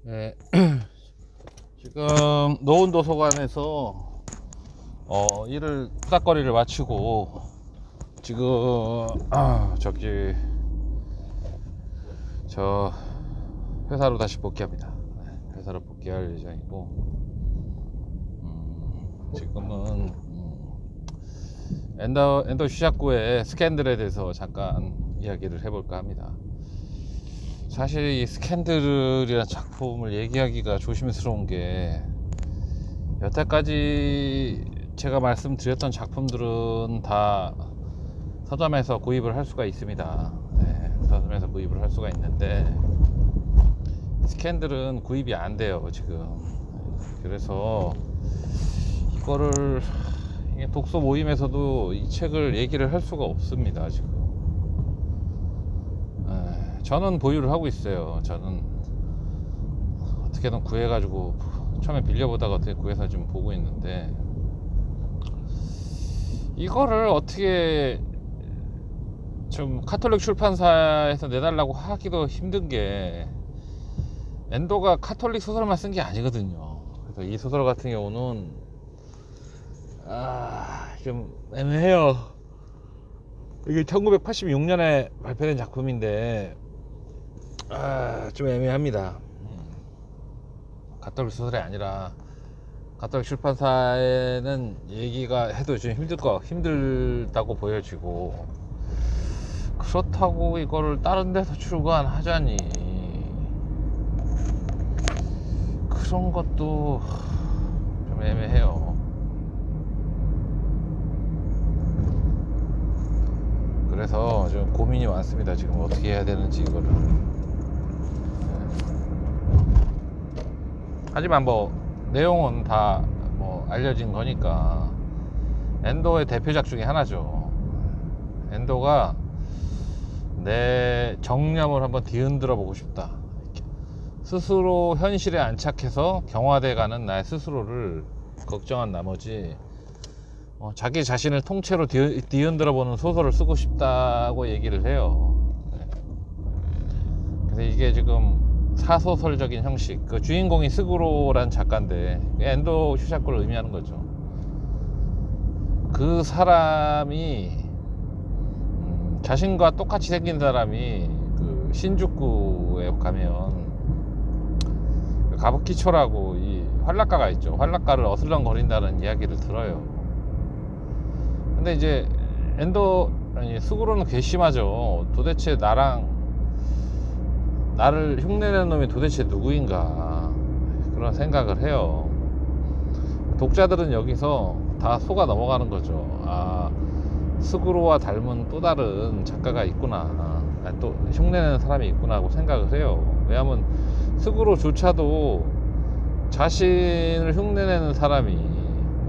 네, 지금 노원도서관에서 일을 후닥거리를 마치고 지금 저기 저 회사로 다시 복귀합니다. 네, 회사로 복귀할 예정이고 지금은 엔더 슈샤코의 스캔들에 대해서 잠깐 이야기를 해볼까 합니다. 사실 이 스캔들이라는 작품을 얘기하기가 조심스러운 게, 여태까지 제가 말씀드렸던 작품들은 다 서점에서 구입을 할 수가 있습니다. 네, 서점에서 구입을 할 수가 있는데 스캔들은 구입이 안 돼요 지금. 그래서 이거를 독서 모임에서도 이 책을 얘기를 할 수가 없습니다 지금. 저는 보유를 하고 있어요. 저는 어떻게든 구해가지고, 처음에 빌려보다가 어떻게 구해서 지금 보고 있는데, 이거를 어떻게 좀 카톨릭 출판사에서 내달라고 하기도 힘든 게, 엔도가 카톨릭 소설만 쓴 게 아니거든요. 그래서 이 소설 같은 경우는 좀 애매해요. 이게 1986년에 발표된 작품인데 좀 애매합니다. 가톨릭 소설이 아니라 가톨릭 출판사에는 얘기가 해도 좀 힘들다고 보여지고, 그렇다고 이거를 다른 데서 출간하자니 그런 것도 좀 애매해요. 그래서 좀 고민이 많습니다 지금. 어떻게 해야 되는지 이거를. 하지만 뭐 내용은 다 뭐 알려진 거니까. 엔도의 대표작 중에 하나죠. 엔도가 내 정념을 한번 뒤흔들어 보고 싶다. 스스로 현실에 안착해서 경화돼 가는 나의 스스로를 걱정한 나머지 자기 자신을 통째로 뒤흔들어 보는 소설을 쓰고 싶다고 얘기를 해요. 그래서 이게 지금 사소설적인 형식, 그 주인공이 스구로란 작가인데, 엔도 슈샤코를 의미하는 거죠. 그 사람이 자신과 똑같이 생긴 사람이 그 신주쿠에 가면 가부키초라고 이 활락가가 있죠. 활락가를 어슬렁거린다는 이야기를 들어요. 근데 이제 스구로는 괘씸하죠. 도대체 나를 흉내내는 놈이 도대체 누구인가, 그런 생각을 해요. 독자들은 여기서 다 속아 넘어가는 거죠. 스구로와 닮은 또 다른 작가가 있구나, 또 흉내내는 사람이 있구나 하고 생각을 해요. 왜냐하면 스구로조차도 자신을 흉내내는 사람이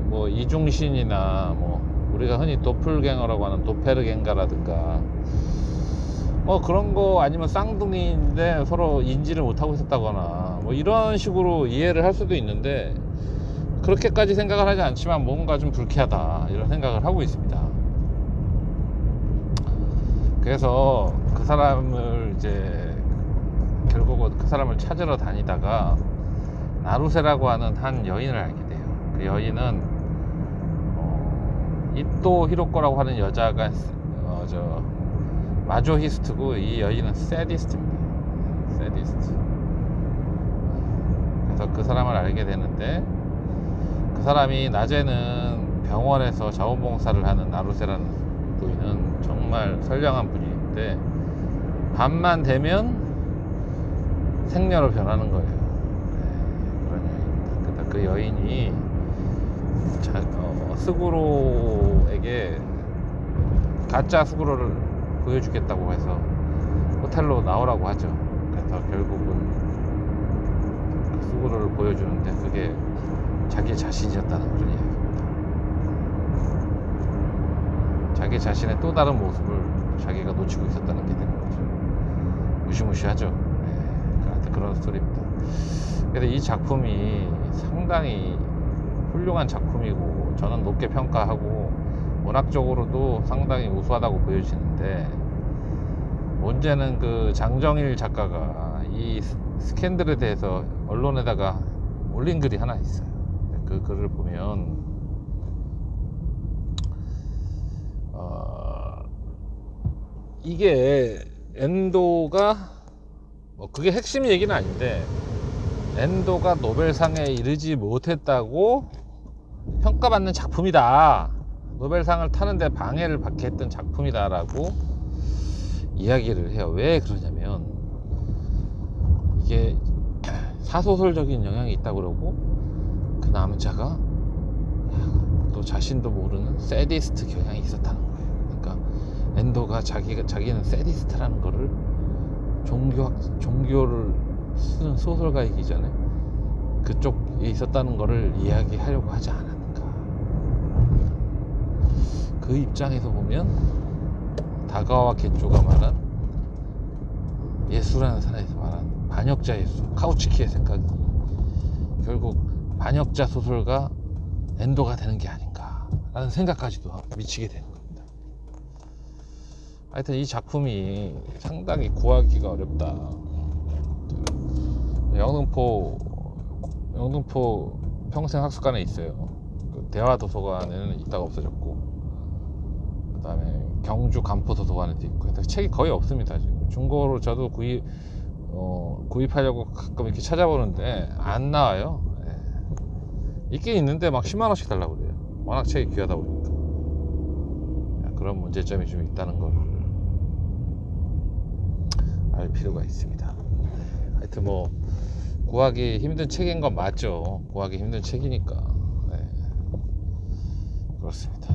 뭐 이중신이나 뭐 우리가 흔히 도플갱어라고 하는 도페르갱가라든가 그런 거, 아니면 쌍둥이인데 서로 인지를 못하고 있었다거나 뭐 이런 식으로 이해를 할 수도 있는데, 그렇게까지 생각을 하지 않지만 뭔가 좀 불쾌하다 이런 생각을 하고 있습니다. 그래서 그 사람을 이제 결국은 그 사람을 찾으러 다니다가 나루세라고 하는 한 여인을 알게 돼요. 그 여인은 이토 히로코라고 하는 여자가 마조히스트고, 이 여인은 세디스트입니다. 세디스트. 그래서 그 사람을 알게 되는데, 그 사람이 낮에는 병원에서 자원봉사를 하는 나루세라는 부인은 정말 선량한 분인데, 밤만 되면 생녀로 변하는 거예요. 그런 여인입니다. 그 여인이 스구로에게 가짜 스구로를 보여주겠다고 해서 호텔로 나오라고 하죠. 그래서 결국은 스구로를 보여주는데 그게 자기 자신이었다는 그런 이야기입니다. 자기 자신의 또 다른 모습을 자기가 놓치고 있었다는 게 되는 거죠. 무시무시하죠. 하여튼 그런 스토리입니다. 그래서 이 작품이 상당히 훌륭한 작품이고, 저는 높게 평가하고, 문학적으로도 상당히 우수하다고 보여지는데, 문제는 그 장정일 작가가 이 스캔들에 대해서 언론에다가 올린 글이 하나 있어요. 그 글을 보면 이게 엔도가 그게 핵심 얘기는 아닌데 엔도가 노벨상에 이르지 못했다고 평가받는 작품이다, 노벨상을 타는데 방해를 받게 했던 작품이다 라고 이야기를 해요. 왜 그러냐면 이게 사소설적인 영향이 있다고 그러고 그 남자가 또 자신도 모르는 세디스트 경향이 있었다는 거예요. 그러니까 엔도가 자기는 세디스트라는 거를 종교를 쓰는 소설가이기 전에 그쪽에 있었다는 거를 이야기하려고 하지 않았는가. 그 입장에서 보면 다가와 겐조가 말한 예수라는 산에서 말한 반역자 예수, 카우치키의 생각이 결국 반역자 소설가 엔도가 되는 게 아닌가 라는 생각까지도 미치게 되는 겁니다. 하여튼 이 작품이 상당히 구하기가 어렵다. 영등포 평생학습관에 있어요. 그 대화도서관에는 있다가 없어졌고, 그 다음에 경주 간포도서관에도 있고, 책이 거의 없습니다. 지금 중고로 저도 구입하려고 가끔 이렇게 찾아보는데 안 나와요. 있긴 있는데 막 10만원씩 달라고 그래요. 워낙 책이 귀하다 보니까. 그런 문제점이 좀 있다는 걸 알 필요가 있습니다. 하여튼 뭐 구하기 힘든 책인 건 맞죠. 구하기 힘든 책이니까. 그렇습니다.